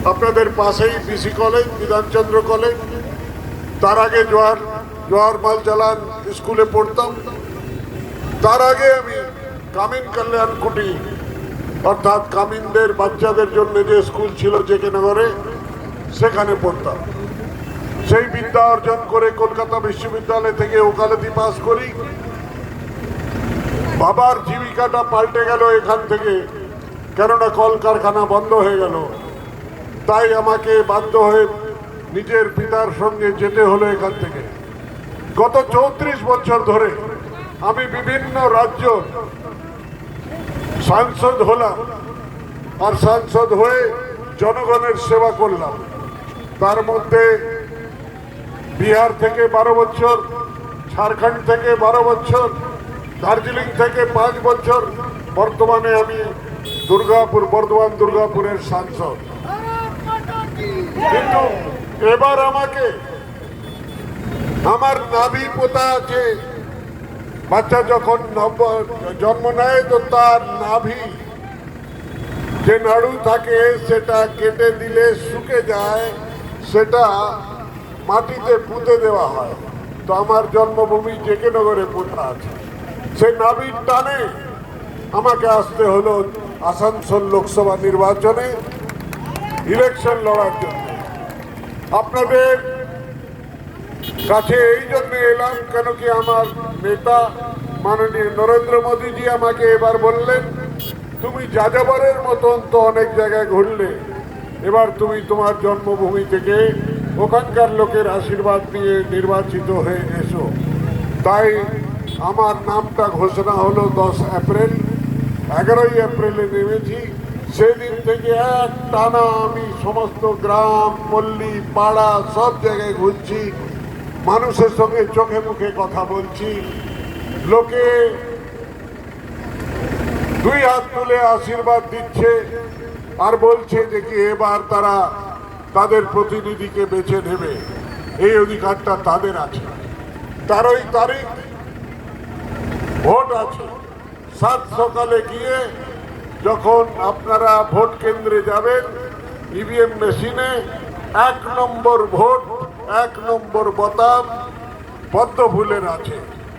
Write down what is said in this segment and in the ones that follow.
আপনাদের পাশেই BC college, Bidhanchandra college. তার আগে জওয়াহরলাল জালান স্কুলে পড়তাম। তার আগে আমি কামিন কল্যাণ কুটি অর্থাৎ কামিনদের বাচ্চাদের জন্য যে স্কুল ছিল জেকেনগরে, সেখানে পড়তাম। সেই বিদ্যা অর্জন করে কলকাতা বিশ্ববিদ্যালয় থেকে ওকালতি পাস করি। বাবার জীবিকাটা পাল্টে গেল এখান থেকে, কেননা কলকারখানা বন্ধ হয়ে গেল। তাই আমাকে বাধ্য হয়ে নিজের পিতার সঙ্গে যেতে হলো এখান থেকে। গত 34 বছর ধরে আমি বিভিন্ন রাজ্য সাংসদ হলাম, আর সাংসদ হয়ে জনগণের সেবা করলাম। তার মধ্যে বিহার থেকে 12 বছর, ঝাড়খণ্ড থেকে 12 বছর, দার্জিলিং থেকে 5 বছর, বর্তমানে আমি বর্ধমান দুর্গাপুরের সাংসদ। কিন্তু এবার আমাকে আমার নাভি পোতা আছে, বাচ্চা যখন জন্ম নেয় তো তার নাভি যে নাড়ু থাকে সেটা কেটে দিলে শুকে যায়, সেটা মাটিতে পুঁতে দেওয়া হয়। তো আমার জন্মভূমি জেকেনগরে পোতা আছে। সেই নাভির টানে আমাকে আসতে হলো আসানসোল লোকসভা নির্বাচনে ইলেকশন লড়ার জন্য। আপনাদের কাছে এই জন্য এলাম, কেন কি আমার নেতা মাননীয় নরেন্দ্র মোদীজি আমাকে এবার বললেন, তুমি যাযাবরের মতন তো অনেক জায়গায় ঘুরলে, এবার তুমি তোমার জন্মভূমি থেকে ওখানকার লোকের আশীর্বাদ নিয়ে নির্বাচিত হয়ে এসো। তাই আমার নামটা ঘোষণা হলো 10 এপ্রিল। 11ই এপ্রিলে নেমেছি। সেদিন থেকে এক টানা আমি সমস্ত গ্রাম, পল্লী, পাড়া সব জায়গায় ঘুরছি, মানুষের সঙ্গে চোখে মুখে কথা বলছি। লোকে 2 হাত তুলে আশীর্বাদ দিচ্ছে আর বলছে যে কি এবার তারা তাদের প্রতিনিধিকে বেছে নেবে, এই অধিকারটা তাদের আছে। 13ই তারিখ ভোট আছে। 7 সকালে গিয়ে যখন আপনারা ভোট কেন্দ্রে যাবেন, ইভিএম মেশিনে 1 নম্বর ভোট, 1 নম্বর বোতাম পদ্ম ফুলের আছে।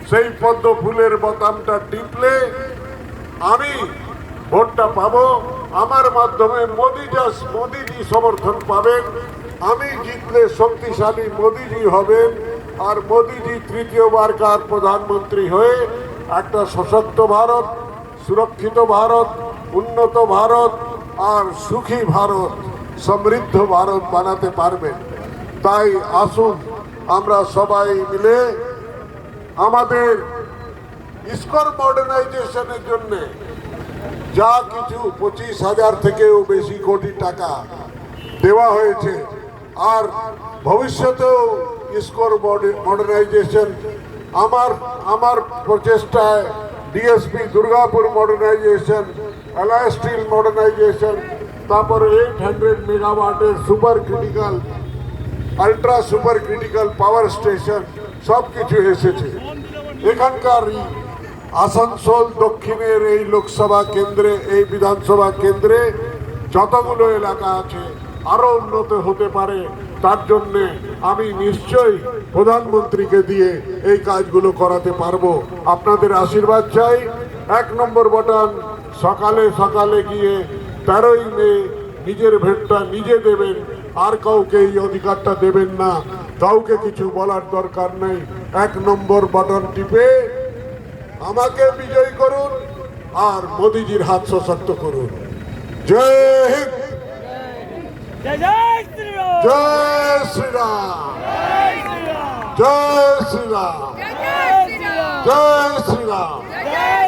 সেই পদ্ম ফুলের বোতামটা টিপলে আমি ভোটটা পাবো। আমার মাধ্যমে মোদিজি সমর্থন পাবেন। আমি জিতলে শক্তিশালী মোদিজি হবেন, আর মোদিজি তৃতীয়বারকার প্রধানমন্ত্রী হয়ে একটা সশক্ত ভারত, সুরক্ষিত ভারত, উন্নত ভারত আর সুখী ভারত, সমৃদ্ধ ভারত বানাতে পারবেন। তাই আসুন আমরা সবাই মিলে আমাদের স্কোর মডার্নাইজেশনের জন্য যা কিছু 25,000 থেকেও বেশি কোটি টাকা দেওয়া হয়েছে, আর ভবিষ্যতেও স্কোর মডার্নাইজেশন আমার প্রচেষ্টায় DSP Durgapur modernisation, alloy steel modernisation, তারপরে 800 মেগাওয়াটের super critical, ultra super critical power station সব কিছু এসেছে। এখানকার আসানসোল দক্ষিণের এই লোকসভা কেন্দ্রে, এই বিধানসভা কেন্দ্রে যতগুলো এলাকা আছে আরো উন্নত হতে পারে, তার জন্যে আমি নিশ্চয়ই প্রধানমন্ত্রীকে দিয়ে এই কাজগুলো করাতে পারবো। আপনাদের আশীর্বাদ চাই। 1 নম্বর বাটন সকালে সকালে গিয়ে 13ই মে নিজের ভোটটা নিজে দেবেন, আর কাউকে এই অধিকারটা দেবেন না। কাউকে কিছু বলার দরকার নেই। 1 নম্বর বাটন টিপে আমাকে বিজয়ী করুন আর মোদিজির হাত সশক্ত করুন। জয় হিন্দ, জয় শ্রীরাম, জয় শ্রীরাম, জয় শ্রীরাম, জয় শ্রীরাম, জয় শ্রীরাম। জয়